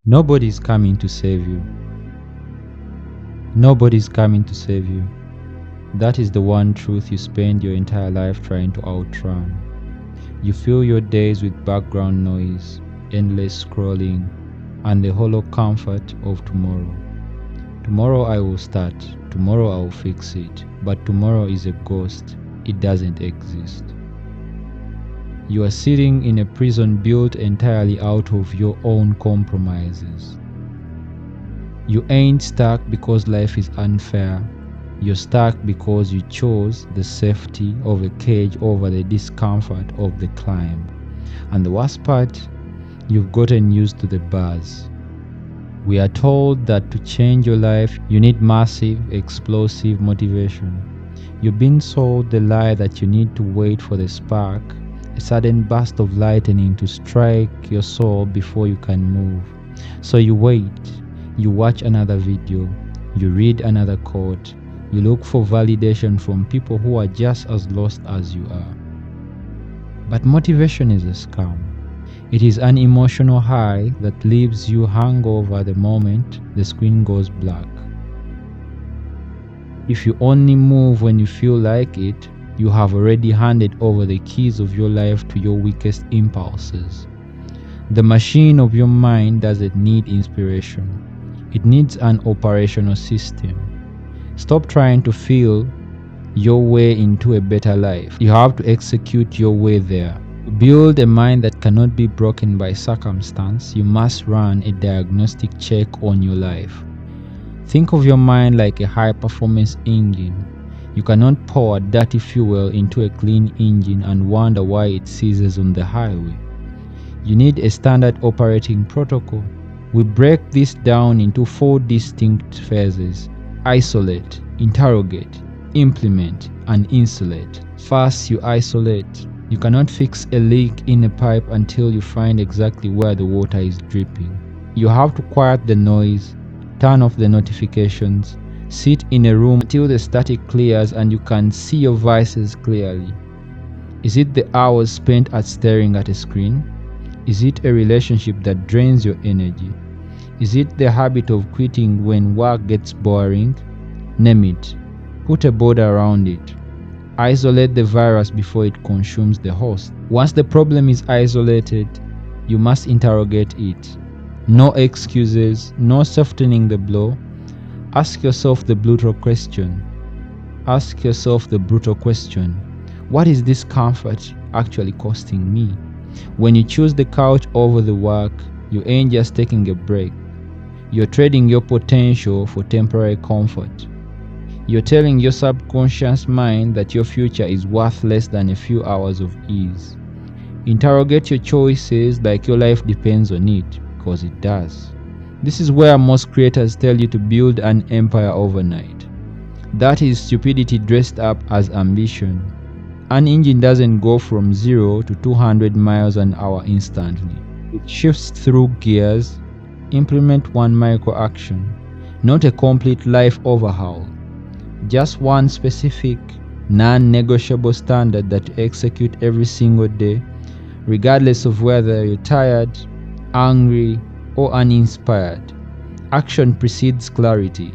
Nobody's coming to save you. Nobody's coming to save you. That is the one truth you spend your entire life trying to outrun. You fill your days with background noise, endless scrolling, and the hollow comfort of tomorrow. Tomorrow I will start, tomorrow I will fix it, but tomorrow is a ghost, it doesn't exist. You are sitting in a prison built entirely out of your own compromises. You ain't stuck because life is unfair. You're stuck because you chose the safety of a cage over the discomfort of the climb. And the worst part, you've gotten used to the buzz. We are told that to change your life, you need massive, explosive motivation. You've been sold the lie that you need to wait for the spark, a sudden burst of lightning to strike your soul before you can move. So you wait, you watch another video, you read another quote, you look for validation from people who are just as lost as you are. But motivation is a scam. It is an emotional high that leaves you hungover the moment the screen goes black. If you only move when you feel like it, you have already handed over the keys of your life to your weakest impulses. The machine of your mind doesn't need inspiration. It needs an operational system. Stop trying to feel your way into a better life. You have to execute your way there. To build a mind that cannot be broken by circumstance, you must run a diagnostic check on your life. Think of your mind like a high-performance engine. You cannot pour dirty fuel into a clean engine and wonder why it seizes on the highway. You need a standard operating protocol. We break this down into 4 distinct phases: isolate, interrogate, implement, and insulate. First, you isolate. You cannot fix a leak in a pipe until you find exactly where the water is dripping. You have to quiet the noise, turn off the notifications, sit in a room until the static clears and you can see your vices clearly. Is it the hours spent at staring at a screen? Is it a relationship that drains your energy? Is it the habit of quitting when work gets boring? Name it. Put a border around it. Isolate the virus before it consumes the host. Once the problem is isolated, you must interrogate it. No excuses, no softening the blow. Ask yourself the brutal question. Ask yourself the brutal question. What is this comfort actually costing me? When you choose the couch over the work, you ain't just taking a break. You're trading your potential for temporary comfort. You're telling your subconscious mind that your future is worth less than a few hours of ease. Interrogate your choices like your life depends on it, because it does. This is where most creators tell you to build an empire overnight. That is stupidity dressed up as ambition. An engine doesn't go from 0 to 200 miles an hour instantly. It shifts through gears. Implement one micro action, not a complete life overhaul. Just one specific, non-negotiable standard that you execute every single day, regardless of whether you're tired, angry, or uninspired. Action precedes clarity.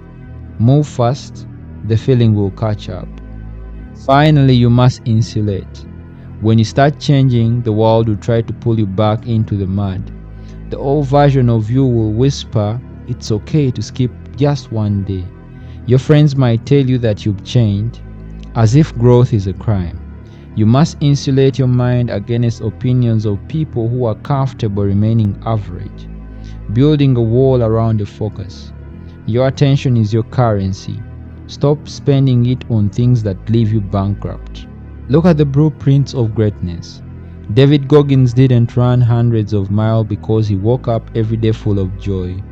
Move fast, the feeling will catch up. Finally, you must insulate. When you start changing, the world will try to pull you back into the mud. The old version of you will whisper, it's okay to skip just one day. Your friends might tell you that you've changed, as if growth is a crime. You must insulate your mind against opinions of people who are comfortable remaining average, building a wall around your focus. Your attention is your currency. Stop spending it on things that leave you bankrupt. Look at the blueprints of greatness. David Goggins didn't run hundreds of miles because he woke up every day full of joy.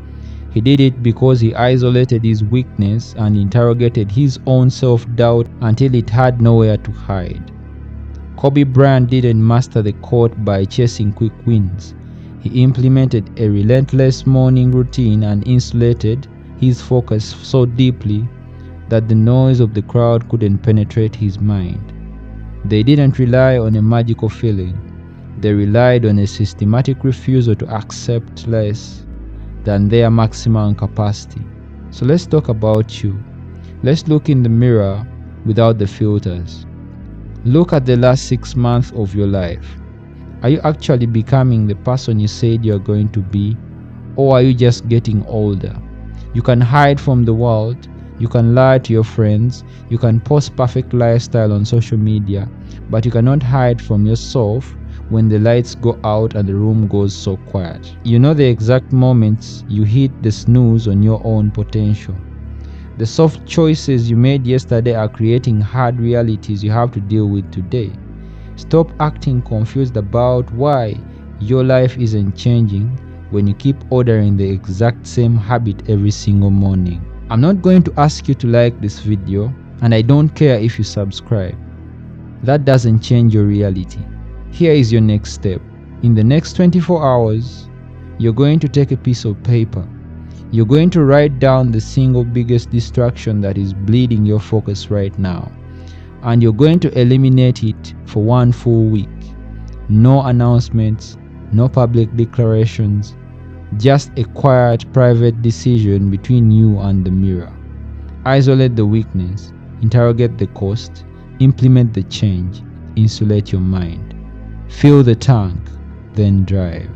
He did it because he isolated his weakness and interrogated his own self-doubt until it had nowhere to hide. Kobe Bryant didn't master the court by chasing quick wins. He implemented a relentless morning routine and insulated his focus so deeply that the noise of the crowd couldn't penetrate his mind. They didn't rely on a magical feeling. They relied on a systematic refusal to accept less. than their maximum capacity. So let's talk about you. Let's look in the mirror without the filters. Look at the last 6 months of your life. Are you actually becoming the person you said you're going to be, or are you just getting older? You can hide from the world, you can lie to your friends, you can post perfect lifestyle on social media, but you cannot hide from yourself when the lights go out and the room goes so quiet. You know the exact moments you hit the snooze on your own potential. The soft choices you made yesterday are creating hard realities you have to deal with today. Stop acting confused about why your life isn't changing when you keep ordering the exact same habit every single morning. I'm not going to ask you to like this video, and I don't care if you subscribe. That doesn't change your reality. Here is your next step. In the next 24 hours, you're going to take a piece of paper. You're going to write down the single biggest distraction that is bleeding your focus right now. And you're going to eliminate it for 1 full week. No announcements, no public declarations, just a quiet, private decision between you and the mirror. Isolate the weakness, interrogate the cost, implement the change, insulate your mind. Fill the tank, then drive.